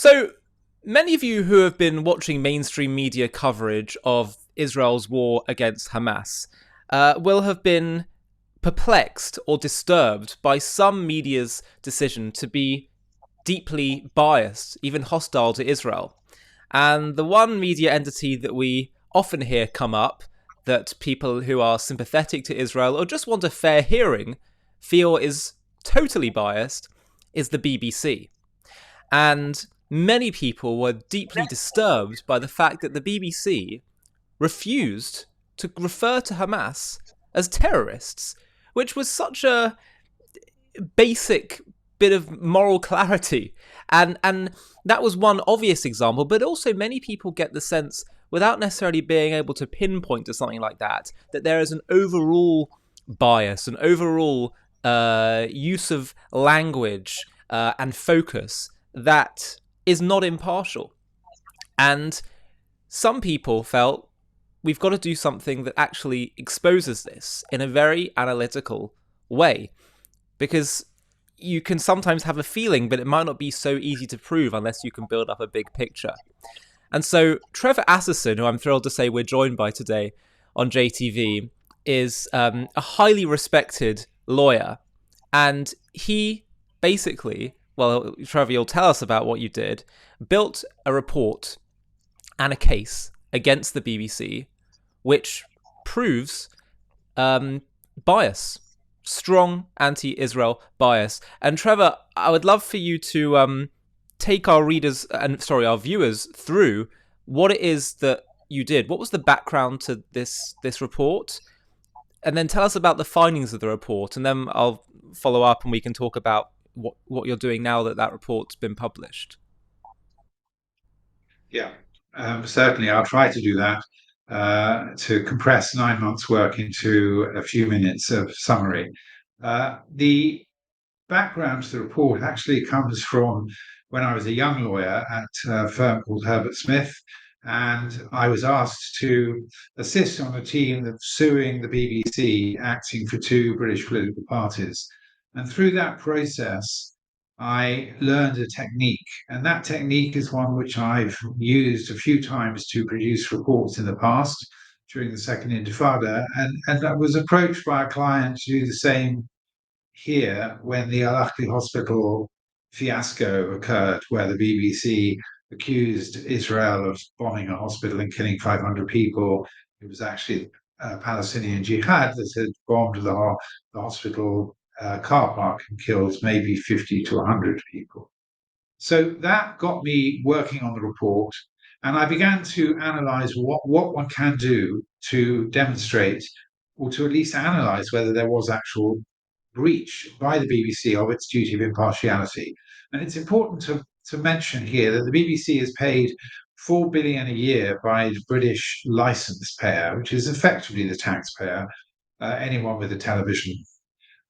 So, many of you who have been watching mainstream media coverage of Israel's war against Hamas will have been perplexed or disturbed by some media's decision to be deeply biased, even hostile to Israel. And the one media entity that we often hear come up that people who are sympathetic to Israel or just want a fair hearing feel is totally biased is the BBC. And many people were deeply disturbed by the fact that the BBC refused to refer to Hamas as terrorists, which was such a basic bit of moral clarity. And that was one obvious example, but also many people get the sense, without necessarily being able to pinpoint to something like that, that there is an overall bias, an overall use of language and focus that is not impartial. And some people felt we've got to do something that actually exposes this in a very analytical way, because you can sometimes have a feeling, but it might not be so easy to prove unless you can build up a big picture. And so Trevor Asserson, who I'm thrilled to say we're joined by today on JTV, is a highly respected lawyer. And he basically, well, Trevor, you'll tell us about what you did, built a report and a case against the BBC, which proves bias, strong anti-Israel bias. And Trevor, I would love for you to take our readers and our viewers through what it is that you did. What was the background to this report? And then tell us about the findings of the report, and then I'll follow up and we can talk about what you're doing now that report's been published. Yeah, certainly. I'll try to do that to compress 9 months' work into a few minutes of summary. The background to the report actually comes from when I was a young lawyer at a firm called Herbert Smith, and I was asked to assist on a team that's suing the BBC, acting for two British political parties. And through that process, I learned a technique, and that technique is one which I've used a few times to produce reports in the past during the Second Intifada. And I was approached by a client to do the same here when the Al Ahly Hospital fiasco occurred, where the BBC accused Israel of bombing a hospital and killing 500 people. It was actually Palestinian jihad that had bombed the hospital car park and killed maybe 50 to 100 people. So that got me working on the report, and I began to analyze what one can do to demonstrate or to at least analyze whether there was actual breach by the BBC of its duty of impartiality. And it's important to mention here that the BBC is paid 4 billion a year by the British license payer, which is effectively the taxpayer, anyone with a television.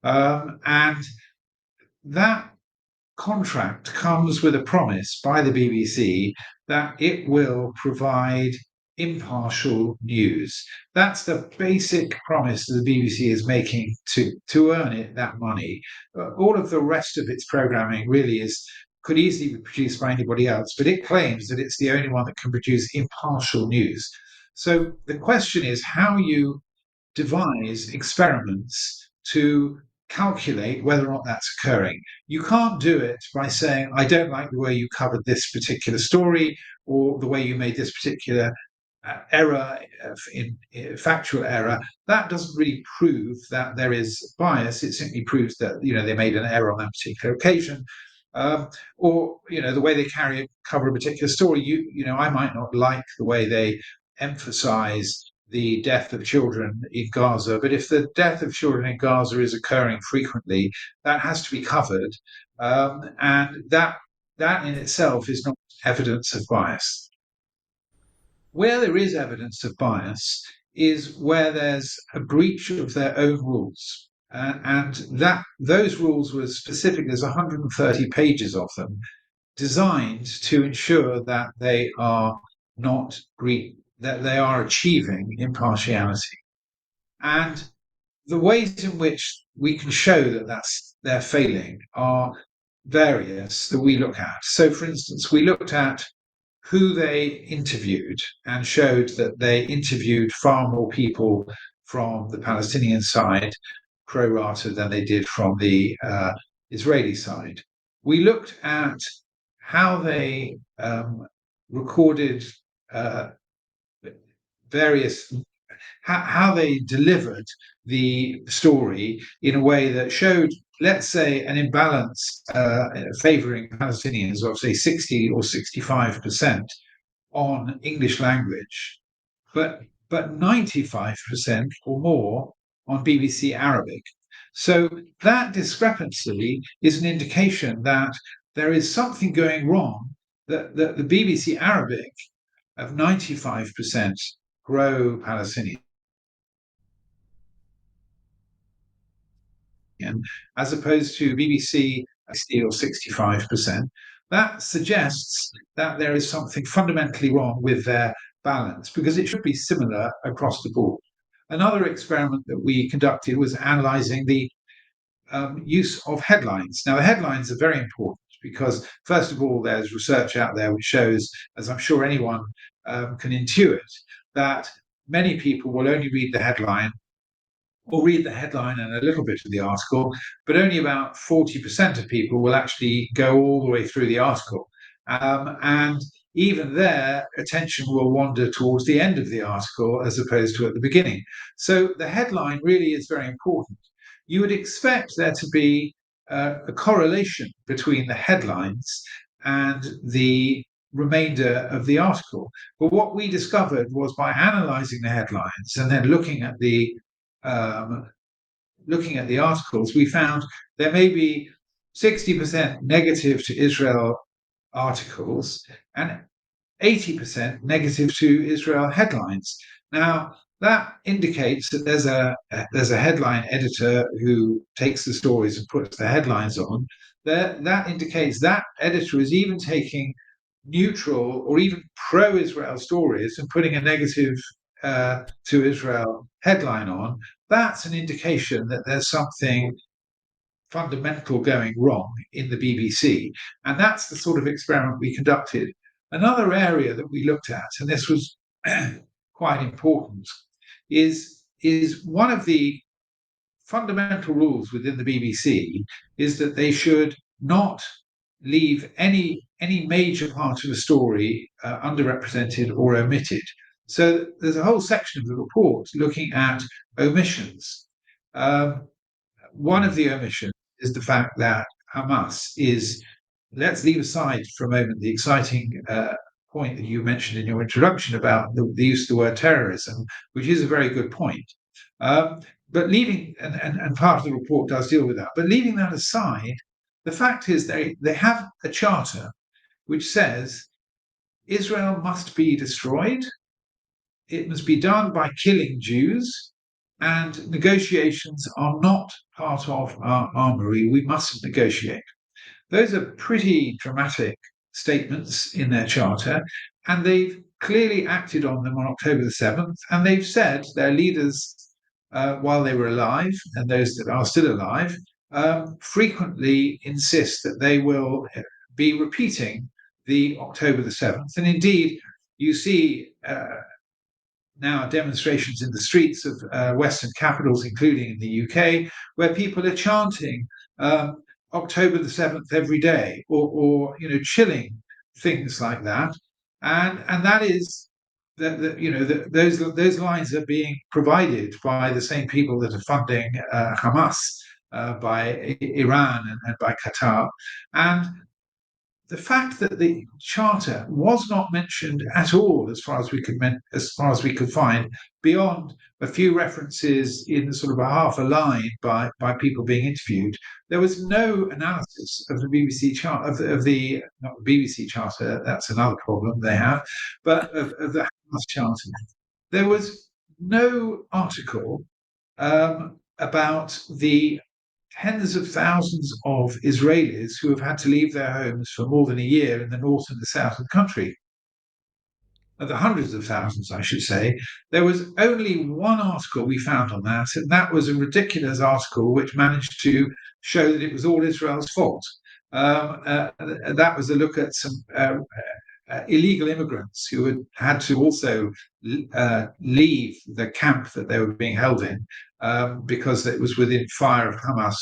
And that contract comes with a promise by the BBC that it will provide impartial news. That's the basic promise that the BBC is making to earn it that money. All of the rest of its programming really could easily be produced by anybody else, but it claims that it's the only one that can produce impartial news. So the question is how you devise experiments to calculate whether or not that's occurring. You can't do it by saying, I don't like the way you covered this particular story or the way you made this particular error in factual error. That doesn't really prove that there is bias. It simply proves that they made an error on that particular occasion. Or the way they cover a particular story. I might not like the way they emphasize the death of children in Gaza. But if the death of children in Gaza is occurring frequently, that has to be covered. And that in itself is not evidence of bias. Where there is evidence of bias is where there's a breach of their own rules. And that those rules were specific, there's 130 pages of them, designed to ensure that they are not that they are achieving impartiality. And the ways in which we can show that they're failing are various that we look at. So, for instance, we looked at who they interviewed and showed that they interviewed far more people from the Palestinian side, pro rata, than they did from the Israeli side. We looked at how they recorded uh, various how they delivered the story in a way that showed, let's say, an imbalance favouring Palestinians of, say, 60 or 65% on English language, but 95% or more on BBC Arabic. So that discrepancy is an indication that there is something going wrong, that the BBC Arabic of 95% pro-Palestinian, as opposed to BBC 60 or 65%, that suggests that there is something fundamentally wrong with their balance, because it should be similar across the board. Another experiment that we conducted was analysing the use of headlines. Now, the headlines are very important because, first of all, there's research out there which shows, as I'm sure anyone can intuit, that many people will only read the headline or read the headline and a little bit of the article, but only about 40% of people will actually go all the way through the article. And even there, attention will wander towards the end of the article as opposed to at the beginning. So the headline really is very important. You would expect there to be a correlation between the headlines and the remainder of the article. But what we discovered was, by analysing the headlines and then um, looking at the articles, we found there may be 60% negative to Israel articles and 80% negative to Israel headlines. Now, that indicates that there's a headline editor who takes the stories and puts the headlines on. That indicates that editor is even taking neutral or even pro-Israel stories and putting a negative to Israel headline on. That's an indication that there's something fundamental going wrong in the BBC. And that's the sort of experiment we conducted. Another area that we looked at, and this was quite important, is one of the fundamental rules within the BBC is that they should not leave any major part of a story underrepresented or omitted. So there's a whole section of the report looking at omissions. One of the omissions is the fact that Hamas is, let's leave aside for a moment the exciting point that you mentioned in your introduction about the use of the word terrorism, which is a very good point. But leaving, and part of the report does deal with that, but leaving that aside, the fact is they have a charter which says Israel must be destroyed, it must be done by killing Jews, and negotiations are not part of our armory. We mustn't negotiate. Those are pretty dramatic statements in their charter, and they've clearly acted on them on October the 7th. And they've said, their leaders, while they were alive, and those that are still alive, frequently insist that they will be repeating the October the 7th. And indeed, you see now demonstrations in the streets of Western capitals, including in the UK, where people are chanting October the 7th every day, or chilling things like that. And that is that those lines are being provided by the same people that are funding Hamas, by Iran and by Qatar. And the fact that the charter was not mentioned at all, as far as we could find, beyond a few references in sort of a half a line by people being interviewed, there was no analysis of the BBC charter of the not the BBC charter. That's another problem they have, but of the Hamas charter. There was no article about the tens of thousands of Israelis who have had to leave their homes for more than a year in the north and the south of the country. Of the hundreds of thousands, I should say. There was only one article we found on that, and that was a ridiculous article which managed to show that it was all Israel's fault. That was a look at some illegal immigrants who had to also leave the camp that they were being held in because it was within fire of Hamas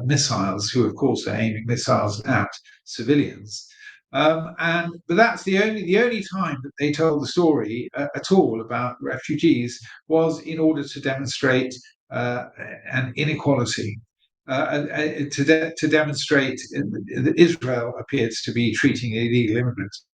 missiles, who of course are aiming missiles at civilians. But that's the only time that they told the story at all about refugees was in order to demonstrate an inequality. To demonstrate that Israel appears to be treating illegal immigrants.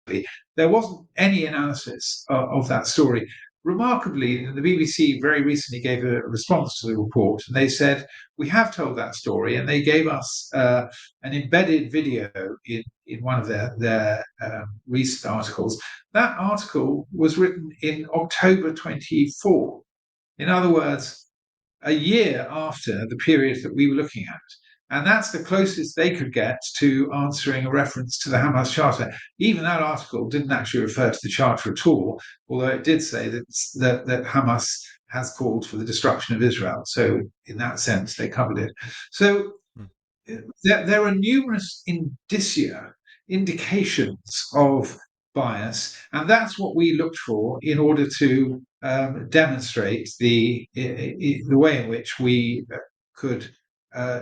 There wasn't any analysis of that story. Remarkably, the BBC very recently gave a response to the report, and they said, "We have told that story," and they gave us an embedded video in one of their recent articles. That article was written in October 24. In other words, a year after the period that we were looking at. And that's the closest they could get to answering a reference to the Hamas Charter. Even that article didn't actually refer to the Charter at all, although it did say that Hamas has called for the destruction of Israel. So, in that sense, they covered it. So, there are numerous indications of bias, and that's what we looked for in order to demonstrate the way in which we could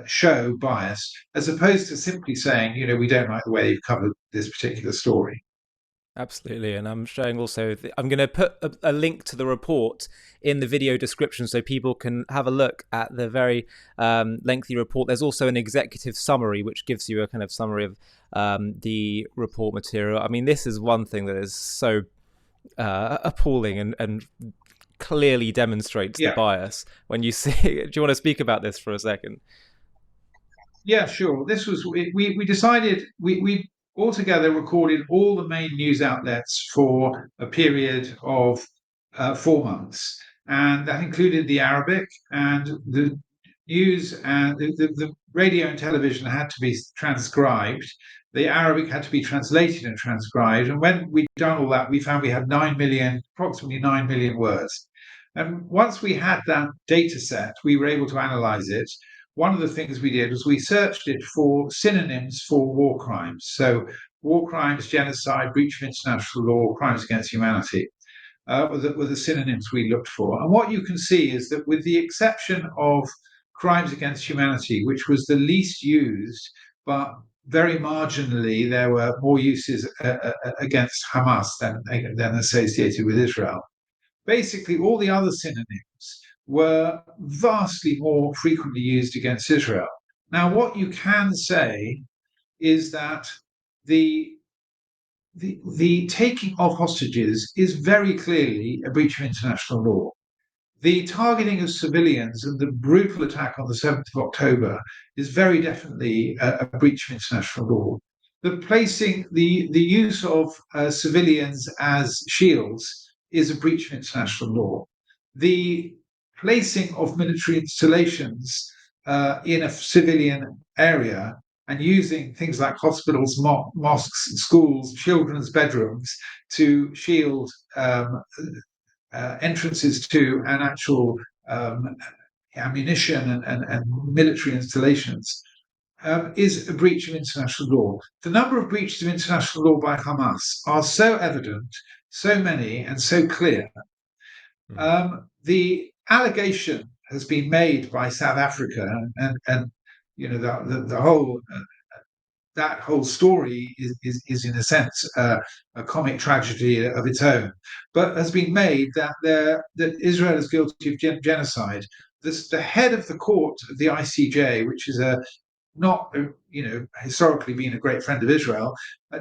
show bias, as opposed to simply saying, we don't like the way you've covered this particular story. Absolutely, and I'm showing also. I'm going to put a link to the report in the video description so people can have a look at the very lengthy report. There's also an executive summary which gives you a kind of summary of the report material. I mean, this is one thing that is so appalling and clearly demonstrates the bias when you see. Do you want to speak about this for a second? Yeah, sure. This was we decided we altogether recorded all the main news outlets for a period of 4 months, and that included the Arabic, and the news and the radio and television had to be transcribed. The Arabic had to be translated and transcribed, and when we'd done all that, we found we had approximately 9 million words. And once we had that data set, we were able to analyze it. One of the things we did was we searched it for synonyms for war crimes. So, war crimes, genocide, breach of international law, crimes against humanity were the synonyms we looked for. And what you can see is that, with the exception of crimes against humanity, which was the least used, but very marginally, there were more uses against Hamas than associated with Israel. Basically, all the other synonyms were vastly more frequently used against Israel. Now, what you can say is that the the taking of hostages is very clearly a breach of international law. The targeting of civilians and the brutal attack on the 7th of October is very definitely a breach of international law. The use of civilians as shields is a breach of international law. The placing of military installations in a civilian area and using things like hospitals, mosques, schools, children's bedrooms to shield entrances to an actual ammunition and military installations is a breach of international law. The number of breaches of international law by Hamas are so evident, so many, and so clear. The allegation has been made by South Africa, and the whole that whole story is in a sense a comic tragedy of its own, but has been made that Israel is guilty of genocide. The head of the court of the ICJ, which is not historically been a great friend of Israel,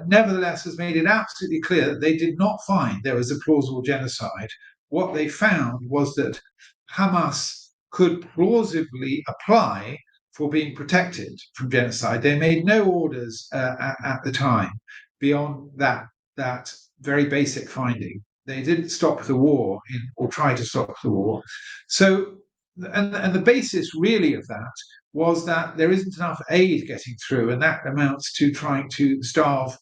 nevertheless has made it absolutely clear that they did not find there was a plausible genocide. What they found was that Hamas could plausibly apply for being protected from genocide. They made no orders at the time beyond that very basic finding. They didn't stop the war or try to stop the war. So, and the basis really of that was that there isn't enough aid getting through, and that amounts to trying to starve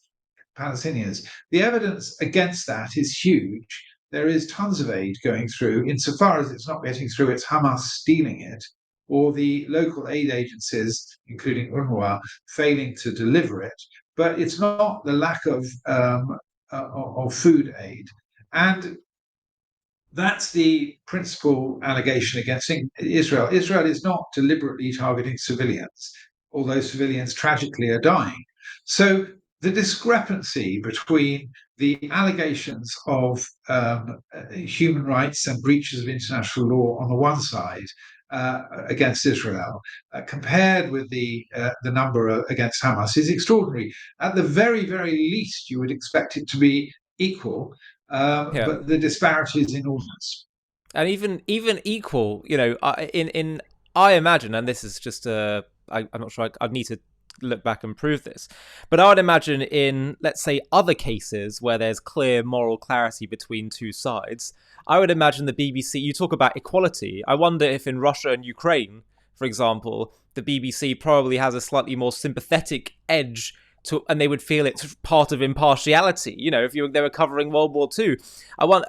Palestinians. The evidence against that is huge. There is tons of aid going through. Insofar as it's not getting through, it's Hamas stealing it. or the local aid agencies, including UNRWA, failing to deliver it. But it's not the lack of food aid. And that's the principal allegation against Israel. Israel is not deliberately targeting civilians, although civilians tragically are dying. So the discrepancy between the allegations of human rights and breaches of international law on the one side against Israel, compared with the number against Hamas, is extraordinary. At the very, very least, you would expect it to be equal, Yeah. but the disparity is enormous. And even equal, in I imagine, and this is just I'm not sure. I'd need to look back and prove this, but I would imagine in, let's say, other cases where there's clear moral clarity between two sides, I would imagine the BBC. You talk about equality. I wonder if in Russia and Ukraine, for example, the BBC probably has a slightly more sympathetic edge to, and they would feel it's part of impartiality. If they were covering World War II, I want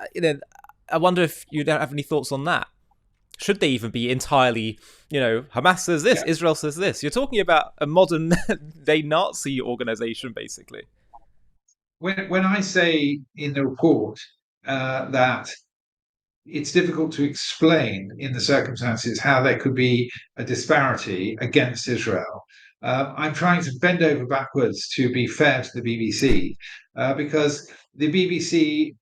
I wonder if you don't have any thoughts on that. Should they even be entirely, Hamas says this, Yeah. Israel says this? You're talking about a modern day Nazi organization, basically. When I say in the report that it's difficult to explain in the circumstances how there could be a disparity against Israel, I'm trying to bend over backwards to be fair to the BBC, because the BBC,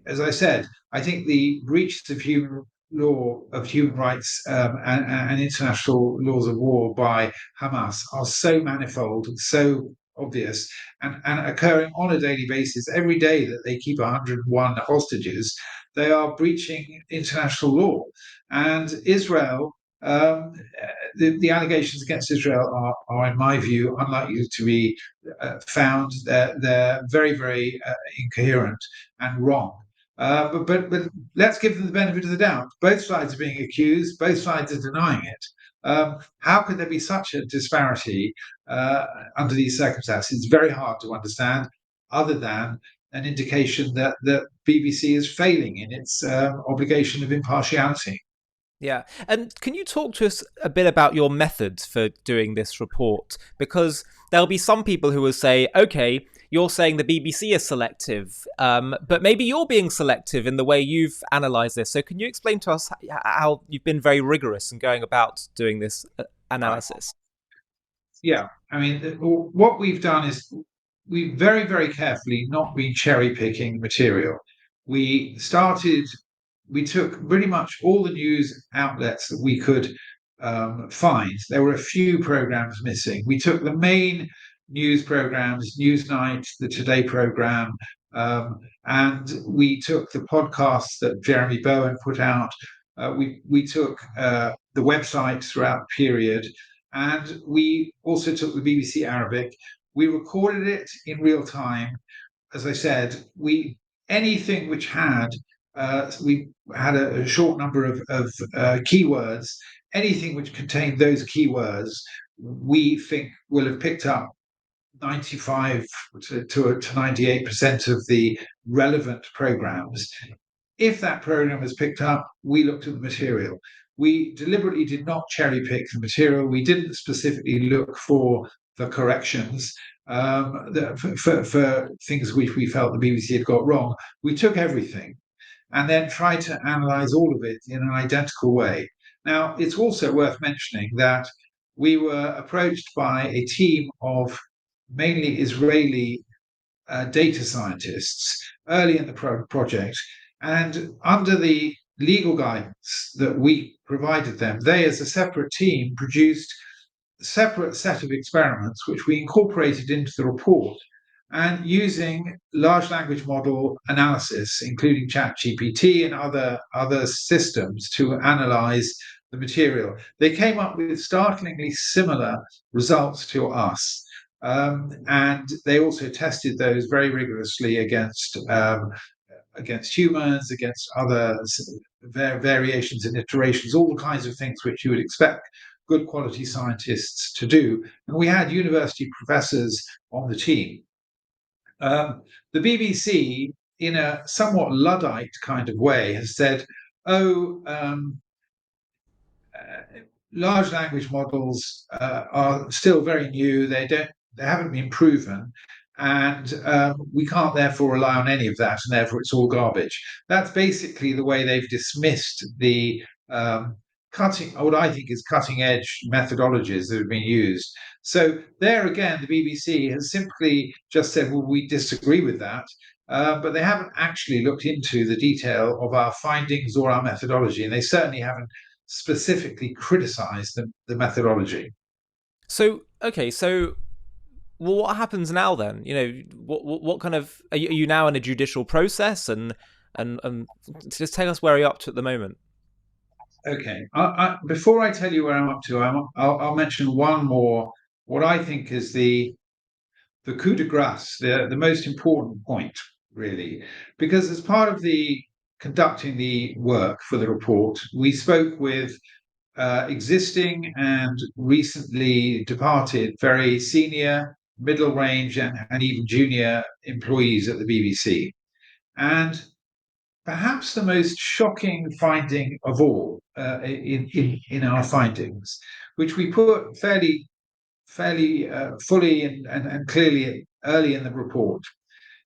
as I said, I think the breaches of human rights, and international laws of war by Hamas are so manifold and so obvious, and occurring on a daily basis. Every day that they keep 101 hostages, they are breaching international law. And Israel, the allegations against Israel are, in my view, unlikely to be found. They're very, very incoherent and wrong. But let's give them the benefit of the doubt. Both sides are being accused. Both sides are denying it. How could there be such a disparity under these circumstances? It's very hard to understand, other than an indication that the BBC is failing in its obligation of impartiality. Yeah. And can you talk to us a bit about your methods for doing this report? Because there'll be some people who will say, okay, you're saying the BBC is selective, but maybe you're being selective in the way you've analysed this. So can you explain to us how you've been very rigorous in going about doing this Right. analysis? Yeah. I mean, what we've done is we've very, very carefully not been cherry picking material. We started, we took pretty much all the news outlets that we could find. There were a few programs missing. We took the main news programs, Newsnight, the Today program, and we took the podcasts that Jeremy Bowen put out. We took the website throughout the period, and we also took the BBC Arabic. We recorded it in real time. As I said, we anything which had we had a short number of keywords. Anything which contained those keywords, we think will have picked up 95 to 98% of the relevant programs. If that program was picked up, we looked at the material. We deliberately did not cherry pick the material. We didn't specifically look for the corrections, for things which we felt the BBC had got wrong. We took everything and then tried to analyze all of it in an identical way. Now, it's also worth mentioning that we were approached by a team of mainly Israeli data scientists early in the project. And under the legal guidance that we provided them, they, as a separate team, produced a separate set of experiments which we incorporated into the report. And using large language model analysis, including ChatGPT and other systems to analyze the material, they came up with startlingly similar results to us. And they also tested those very rigorously against humans, against other variations and iterations, all the kinds of things which you would expect good quality scientists to do. And we had university professors on the team. The BBC, in a somewhat Luddite kind of way, has said, oh, large language models are still very new. They haven't been proven, and we can't therefore rely on any of that, and therefore it's all garbage. That's basically the way they've dismissed the cutting, what I think is cutting edge methodologies that have been used. So there again, the BBC has simply just said, well, we disagree with that. But they haven't actually looked into the detail of our findings or our methodology, and they certainly haven't specifically criticised the methodology. So okay, so well, what happens now then? What kind of are you now in a judicial process, and just tell us where you're up to at the moment. Okay, before I tell you where I'm up to, I'll mention one more. What I think is the coup de grace, the most important point, really, because as part of the conducting the work for the report, we spoke with existing and recently departed very senior, middle range, and even junior employees at the BBC. And perhaps the most shocking finding of all in our findings, which we put fairly fully and clearly early in the report,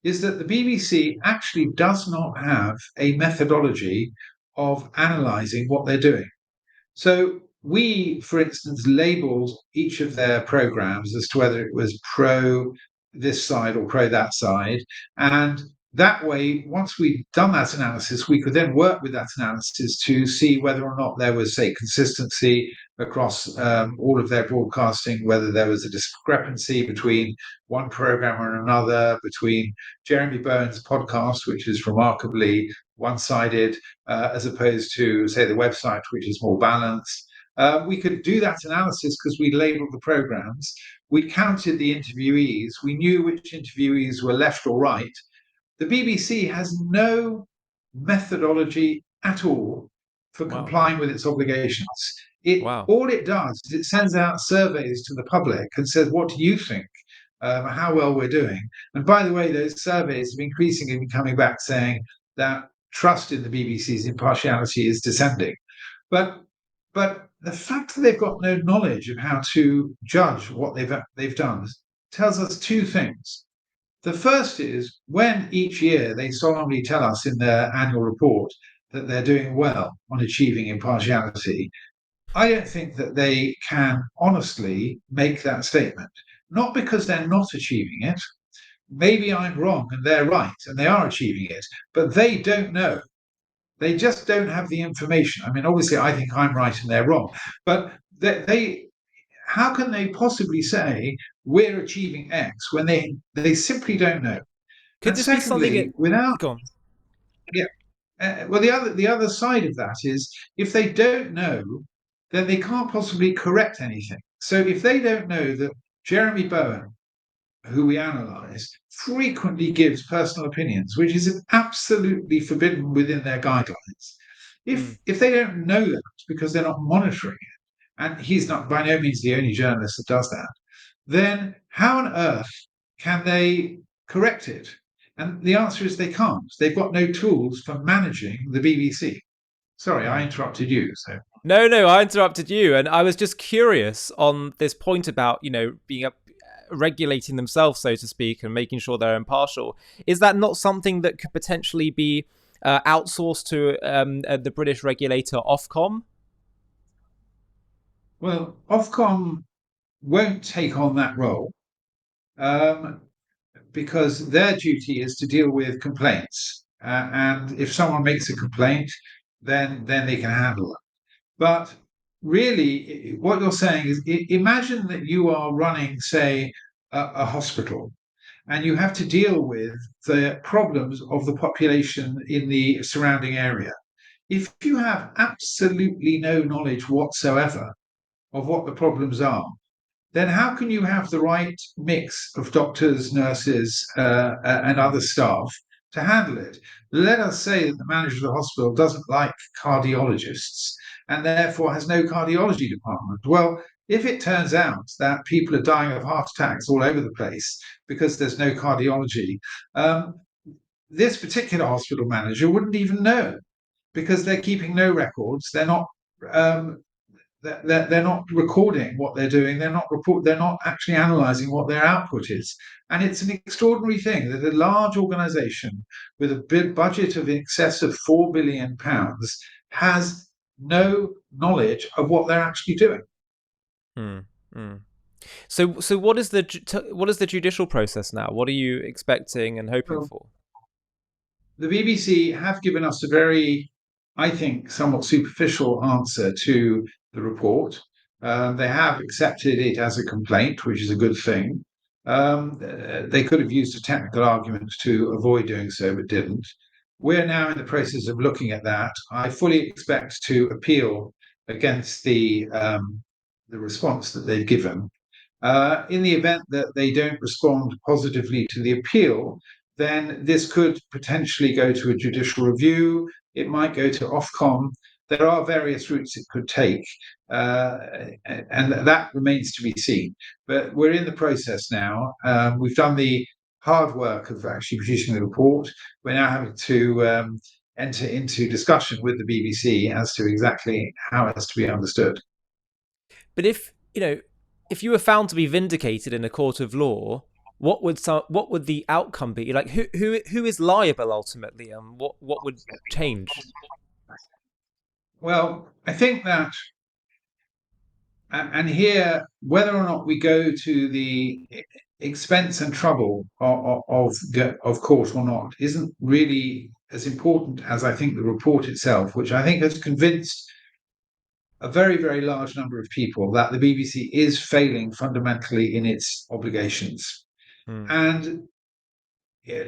is that the BBC actually does not have a methodology of analysing what they're doing. So we, for instance, labelled each of their programmes as to whether it was pro this side or pro that side. And that way, once we'd done that analysis, we could then work with that analysis to see whether or not there was, say, consistency across all of their broadcasting, whether there was a discrepancy between one programme and another, between Jeremy Bowen's podcast, which is remarkably one sided, as opposed to, say, the website, which is more balanced. We could do that analysis because we labeled the programs, we counted the interviewees, we knew which interviewees were left or right. The BBC has no methodology at all for Wow, complying with its obligations. It wow. all it does is it sends out surveys to the public and says, "What do you think? How well we're doing?" And by the way, those surveys have increasingly been coming back saying that trust in the BBC's impartiality is descending. But but the fact that they've got no knowledge of how to judge what they've done tells us two things. The first is when each year they solemnly tell us in their annual report that they're doing well on achieving impartiality, I don't think that they can honestly make that statement. Not because they're not achieving it. Maybe I'm wrong and they're right and they are achieving it, but they don't know. They just don't have the information. I mean, obviously, I think I'm right and they're wrong, but they how can they possibly say we're achieving X when they simply don't know? Could And this be something secondly, it without go on. yeah, well, the other side of that is if they don't know, then they can't possibly correct anything. So if they don't know that Jeremy Bowen, who we analyse, frequently gives personal opinions, which is absolutely forbidden within their guidelines. Mm. If they don't know that because they're not monitoring it, and he's not by no means the only journalist that does that, then how on earth can they correct it? And the answer is they can't. They've got no tools for managing the BBC. Sorry, I Mm. interrupted you. So No, no, I interrupted you, and I was just curious on this point about being up regulating themselves, so to speak, and making sure they're impartial. Is that not something that could potentially be outsourced to the British regulator Ofcom? well, Ofcom won't take on that role. Um, because their duty is to deal with complaints. And if someone makes a complaint, then they can handle it. But really, what you're saying is imagine that you are running, say, a hospital, and you have to deal with the problems of the population in the surrounding area. If you have absolutely no knowledge whatsoever of what the problems are, then how can you have the right mix of doctors, nurses, and other staff to handle it? Let us say that the manager of the hospital doesn't like cardiologists and therefore has no cardiology department. Well, if it turns out that people are dying of heart attacks all over the place because there's no cardiology, um, this particular hospital manager wouldn't even know because they're keeping no records. They're not um, they're not recording what they're doing. They're not actually analysing what their output is. And it's an extraordinary thing that a large organisation with a big budget of in excess of £4 billion has no knowledge of what they're actually doing. Mm, mm. So what is what is the judicial process now? What are you expecting and hoping Well, for? the BBC have given us a very, I think, somewhat superficial answer to the report. They have accepted it as a complaint, which is a good thing. They could have used a technical argument to avoid doing so, but didn't. We're now in the process of looking at that. I fully expect to appeal against the response that they've given. In the event that they don't respond positively to the appeal, then this could potentially go to a judicial review. It might go to Ofcom. There are various routes it could take, uh, and that remains to be seen. But we're in the process now. We've done the hard work of actually producing the report. We're now having to enter into discussion with the BBC as to exactly how it has to be understood. But if if you were found to be vindicated in a court of law, what would the outcome be? Like who is liable ultimately, and what would change? Well, I think that and here, whether or not we go to the expense and trouble of court or not, isn't really as important as I think the report itself, which I think has convinced a very, very large number of people that the BBC is failing fundamentally in its obligations. Mm, And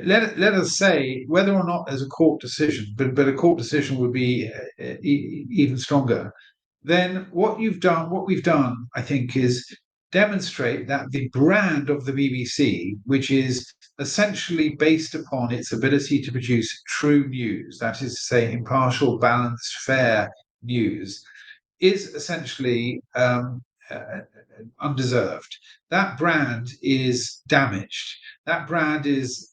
let us say whether or not there's a court decision, but a court decision would be even stronger. Then what we've done, I think, is demonstrate that the brand of the BBC, which is essentially based upon its ability to produce true news, that is to say, impartial, balanced, fair news, is essentially undeserved. That brand is damaged. That brand is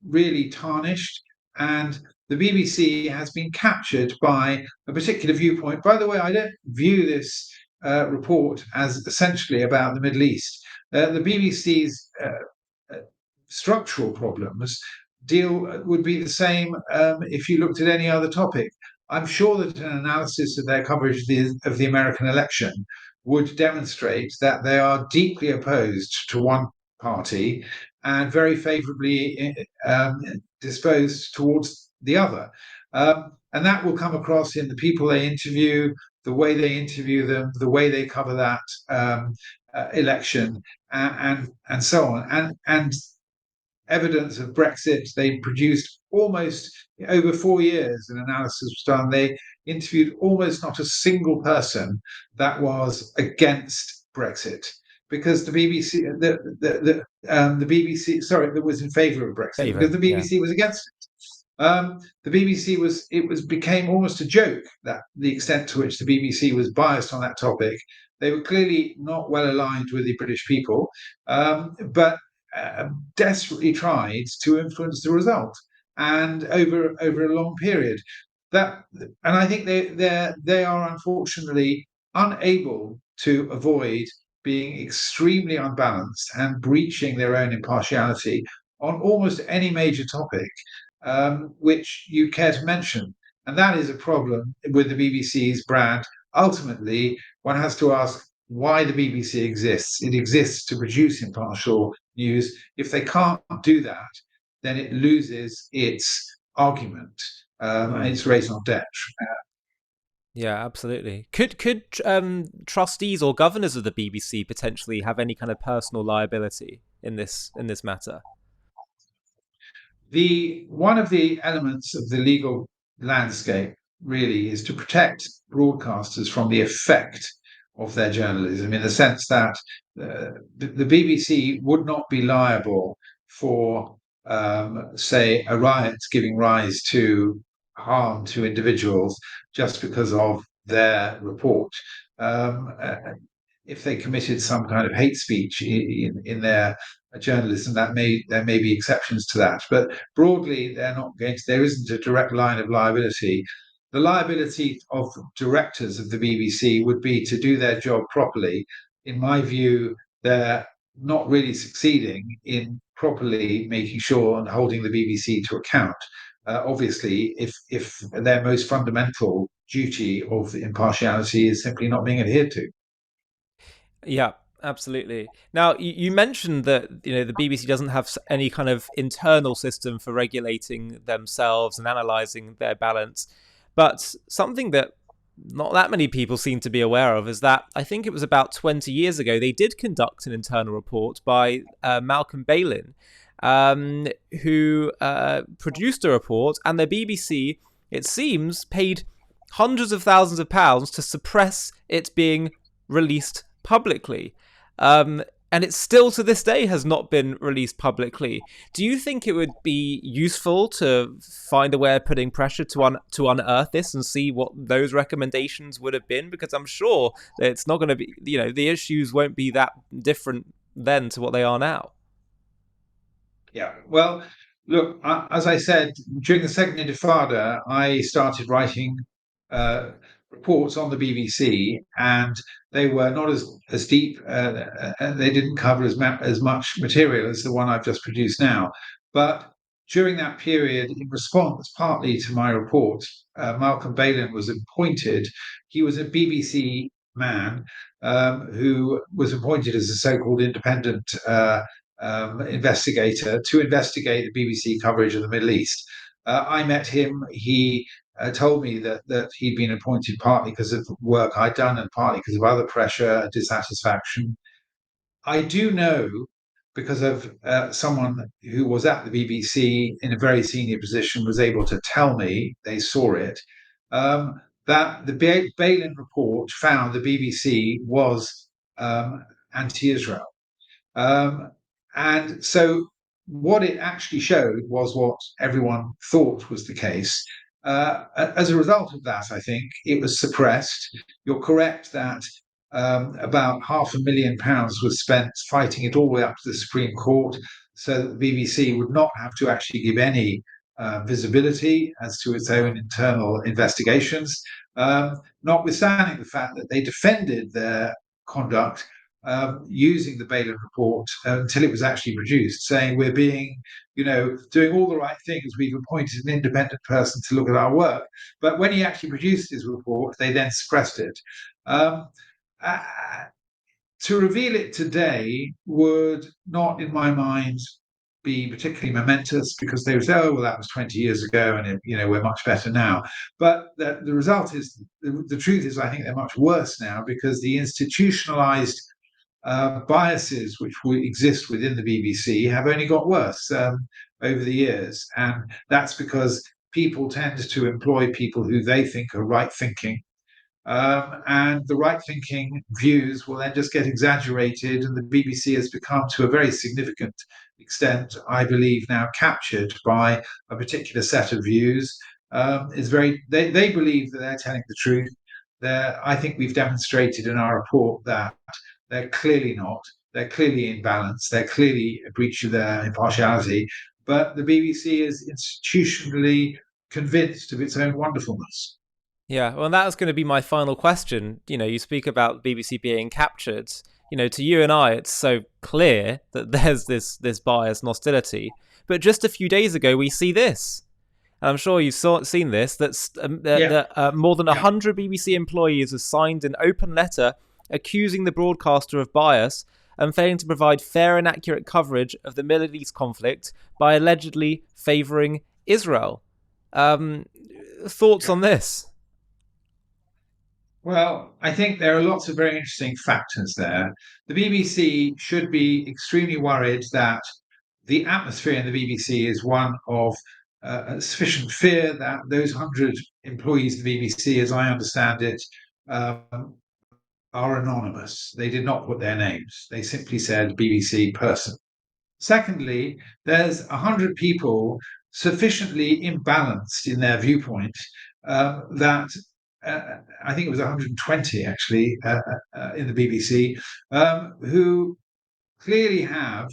really tarnished, and the BBC has been captured by a particular viewpoint. By the way, I don't view this report as essentially about the Middle East. The BBC's structural problems deal would be the same if you looked at any other topic. I'm sure that an analysis of their coverage of the American election would demonstrate that they are deeply opposed to one party and very favourably disposed towards the other. And that will come across in the people they interview, the way they interview them, the way they cover that election, and so on. And evidence of Brexit. They produced almost over 4 years, an analysis was done. They interviewed almost not a single person that was against Brexit because the BBC, the BBC, sorry, that was in favour of Brexit because favor, the yeah. BBC was against it. The BBC became almost a joke that the extent to which the BBC was biased on that topic. They were clearly not well aligned with the British people, but desperately tried to influence the result, and over a long period. That and I think they are unfortunately unable to avoid being extremely unbalanced and breaching their own impartiality on almost any major topic which you care to mention. And that is a problem with the BBC's brand. Ultimately, one has to ask why the BBC exists. It exists to produce impartial news. If they can't do that, then it loses its argument and Mm. its raison d'etre. Yeah, absolutely. Could trustees or governors of the BBC potentially have any kind of personal liability in this matter? The one of the elements of the legal landscape really is to protect broadcasters from the effect of their journalism in the sense that the BBC would not be liable for, say, a riot giving rise to harm to individuals just because of their report. Um, uh, if they committed some kind of hate speech in their journalism, there may be exceptions to that, but broadly, they're not going to. There isn't a direct line of liability. the liability of directors of the BBC would be to do their job properly. In my view, they're not really succeeding in properly making sure and holding the BBC to account. Obviously, if their most fundamental duty of impartiality is simply not being adhered to. Yeah, absolutely. Now, you mentioned that the BBC doesn't have any kind of internal system for regulating themselves and analysing their balance, but something that not that many people seem to be aware of is that I think it was about 20 years ago they did conduct an internal report by Malcolm Bailyn, who produced a report, and the BBC, it seems, paid hundreds of thousands of pounds to suppress it being released publicly. And it still to this day has not been released publicly. Do you think it would be useful to find a way of putting pressure to unearth this and see what those recommendations would have been? Because I'm sure that it's not going to be, the issues won't be that different then to what they are now. Yeah. Well, look, as I said, during the Second Intifada, I started writing uh, reports on the BBC, and they were not as deep. They didn't cover as much material as the one I've just produced now. But during that period, in response partly to my report, Malcolm Bailyn was appointed. He was a BBC man who was appointed as a so-called independent investigator to investigate the BBC coverage of the Middle East. I met him. He told me that he'd been appointed partly because of work I'd done and partly because of other pressure, dissatisfaction. I do know because of someone who was at the BBC in a very senior position was able to tell me they saw it. That the Bailyn report found the BBC was anti-Israel. Um, and so what it actually showed was what everyone thought was the case. As a result of that, I think it was suppressed. You're correct that about £500,000 was spent fighting it all the way up to the Supreme Court so that the BBC would not have to actually give any visibility as to its own Wow. internal investigations, notwithstanding the fact that they defended their conduct using the Bailyn report until it was actually produced, saying we're being, doing all the right things. We've appointed an independent person to look at our work. But when he actually produced his report, they then suppressed it. Um, uh, to reveal it today would not, in my mind, be particularly momentous because they would say, "Oh, well, that was 20 years ago, and we're much better now." But the result is, the truth is, I think they're much worse now because the institutionalized biases which exist within the BBC have only got worse over the years. And that's because people tend to employ people who they think are right thinking. And the right thinking views will then just get exaggerated, and the BBC has become, to a very significant extent, I believe, now captured by a particular set of views. They believe that they're telling the truth. I think we've demonstrated in our report that they're clearly not. They're clearly in balance. They're clearly a breach of their impartiality. But the BBC is institutionally convinced of its own wonderfulness. Yeah, well, that was going to be my final question. You speak about BBC being captured. To you and I, it's so clear that there's this bias and hostility. But just a few days ago, we see this. And I'm sure you've seen this. Yeah, That more than yeah. 100 BBC employees have signed an open letter accusing the broadcaster of bias and failing to provide fair and accurate coverage of the Middle East conflict by allegedly favouring Israel. Um, Thoughts Yeah. on this? Well, I think there are lots of very interesting factors there. The BBC should be extremely worried that the atmosphere in the BBC is one of sufficient fear that those 100 employees of the BBC, as I understand it, um, are anonymous. They did not put their names. They simply said BBC person. Secondly, there's 100 people sufficiently imbalanced in their viewpoint that I think it was 120 actually in the BBC who clearly have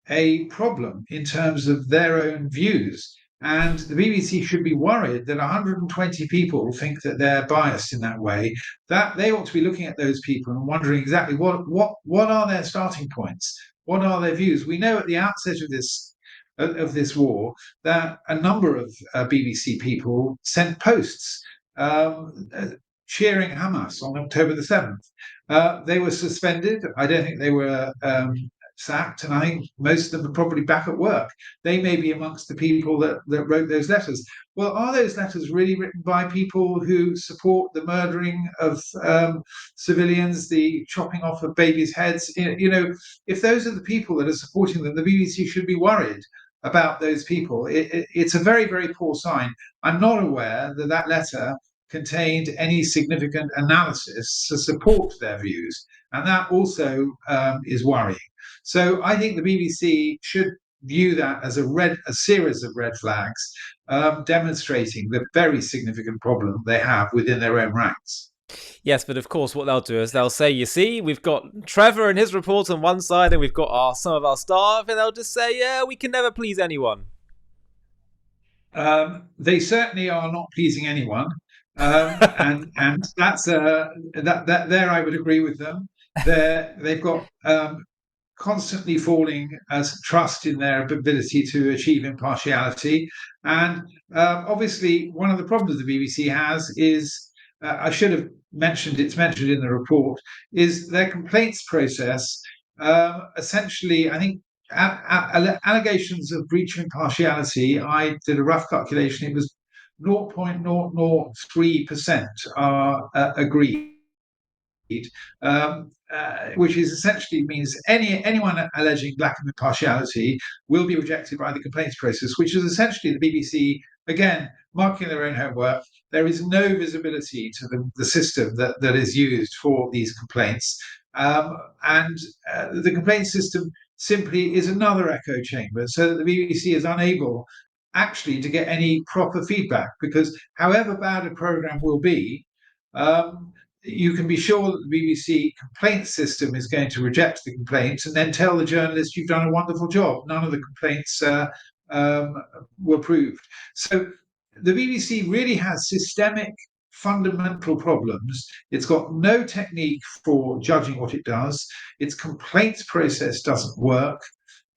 a problem in terms of their own views. And the BBC should be worried that 120 people think that they're biased in that way. That they ought to be looking at those people and wondering exactly what are their starting points, what are their views. We know at the outset of this war that a number of BBC people sent posts cheering Hamas on October the 7th. They were suspended. I don't think they were sacked, and I think most of them are probably back at work. They may be amongst the people that wrote those letters. Well, are those letters really written by people who support the murdering of civilians, the chopping off of babies' heads? If those are the people that are supporting them, the BBC should be worried about those people. It's a very, very poor sign. I'm not aware that that letter contained any significant analysis to support their views, and that also is worrying. So I think the BBC should view that as a series of red flags, demonstrating the very significant problem they have within their own ranks. Yes, but of course, what they'll do is they'll say, "You see, we've got Trevor and his report on one side, and we've got some of our staff," and they'll just say, "Yeah, we can never please anyone." They certainly are not pleasing anyone, and that's that there I would agree with them. They've got constantly falling as trust in their ability to achieve impartiality. And obviously, one of the problems the BBC has is, I should have mentioned, it's mentioned in the report, is their complaints process. Essentially, I think allegations of breach of impartiality, I did a rough calculation, it was 0.003% are agreed, which is essentially means anyone alleging lack of impartiality will be rejected by the complaints process, which is essentially the BBC again marking their own homework. There is no visibility to the system that is used for these complaints, and the complaint system simply is another echo chamber, so that the BBC is unable actually to get any proper feedback, because however bad a program will be, you can be sure that the BBC complaint system is going to reject the complaints and then tell the journalist, "You've done a wonderful job. None of the complaints were proved." So the BBC really has systemic, fundamental problems. It's got no technique for judging what it does. Its complaints process doesn't work.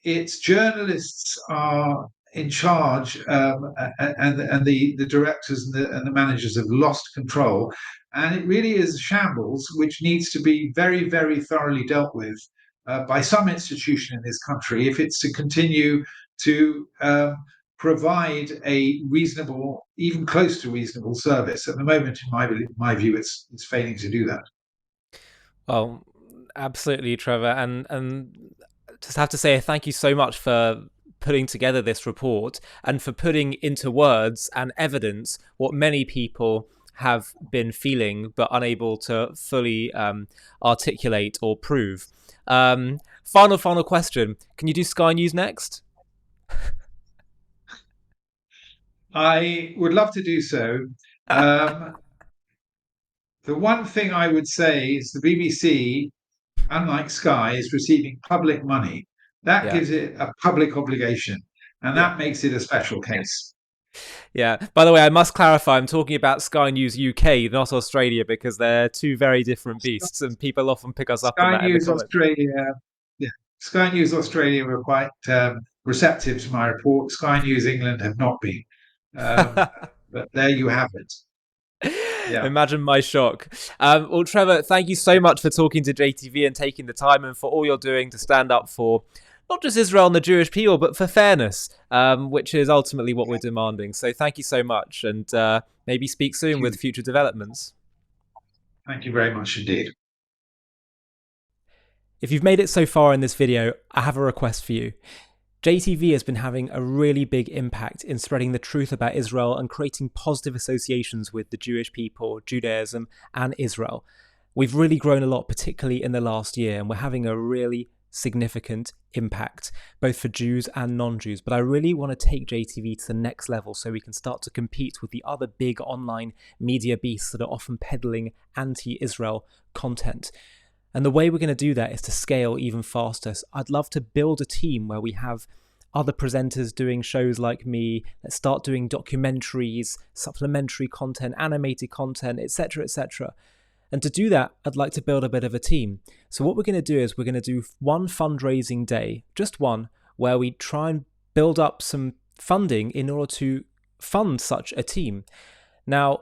Its journalists are in charge, and the directors and the managers have lost control. And it really is a shambles which needs to be very, very thoroughly dealt with by some institution in this country if it's to continue to provide a reasonable, even close to reasonable service. At the moment, in my view, it's failing to do that. Well, absolutely, Trevor, and just have to say thank you so much for putting together this report and for putting into words and evidence what many people have been feeling but unable to fully articulate or prove. Final question. Can you do Sky News next? I would love to do so. The one thing I would say is the BBC, unlike Sky, is receiving public money. That gives it a public obligation, and that makes it a special case. Yeah. By the way, I must clarify, I'm talking about Sky News UK, not Australia, because they're two very different beasts, and people often pick us up on that. Sky News Australia, yeah, Sky News Australia were quite receptive to my report. Sky News England have not been, but there you have it. Yeah. Imagine my shock. Well, Trevor, thank you so much for talking to JTV and taking the time, and for all you're doing to stand up for not just Israel and the Jewish people, but for fairness, which is ultimately what we're demanding. So thank you so much, and maybe speak soon with future developments. Thank you very much indeed. If you've made it so far in this video, I have a request for you. JTV has been having a really big impact in spreading the truth about Israel and creating positive associations with the Jewish people, Judaism, and Israel. We've really grown a lot, particularly in the last year, and we're having a really significant impact, both for Jews and non-Jews. But I really want to take JTV to the next level so we can start to compete with the other big online media beasts that are often peddling anti-Israel content. And the way we're going to do that is to scale even faster. So I'd love to build a team where we have other presenters doing shows like me. Let's start doing documentaries, supplementary content, animated content, etc., etc. And to do that, I'd like to build a bit of a team. So what we're going to do is we're going to do one fundraising day, just one, where we try and build up some funding in order to fund such a team. Now,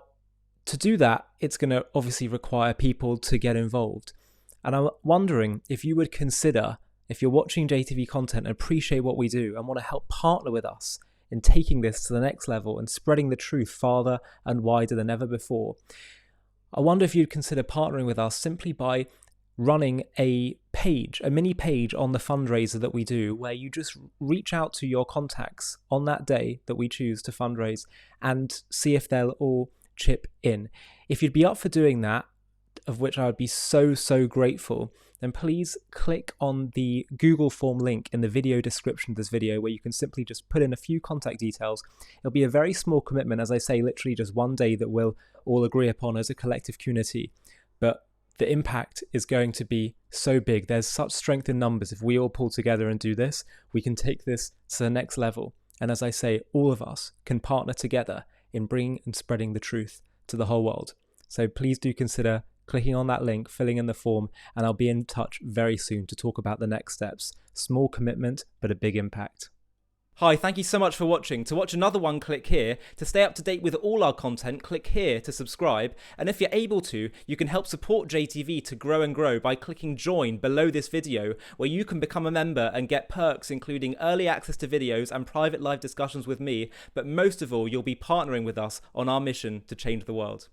to do that, it's going to obviously require people to get involved. And I'm wondering if you would consider, if you're watching JTV content and appreciate what we do and want to help partner with us in taking this to the next level and spreading the truth farther and wider than ever before, I wonder if you'd consider partnering with us simply by running a mini page on the fundraiser that we do, where you just reach out to your contacts on that day that we choose to fundraise and see if they'll all chip in. If you'd be up for doing that, of which I would be so grateful, then please click on the Google form link in the video description of this video, where you can simply just put in a few contact details. It'll be a very small commitment, as I say, literally just one day that we'll all agree upon as a collective community. But the impact is going to be so big. There's such strength in numbers. If we all pull together and do this, we can take this to the next level. And as I say, all of us can partner together in bringing and spreading the truth to the whole world. So please do consider clicking on that link, filling in the form, and I'll be in touch very soon to talk about the next steps. Small commitment, but a big impact. Hi, thank you so much for watching. To watch another one, click here. To stay up to date with all our content, click here to subscribe. And if you're able to, you can help support JTV to grow and grow by clicking join below this video, where you can become a member and get perks including early access to videos and private live discussions with me. But most of all, you'll be partnering with us on our mission to change the world.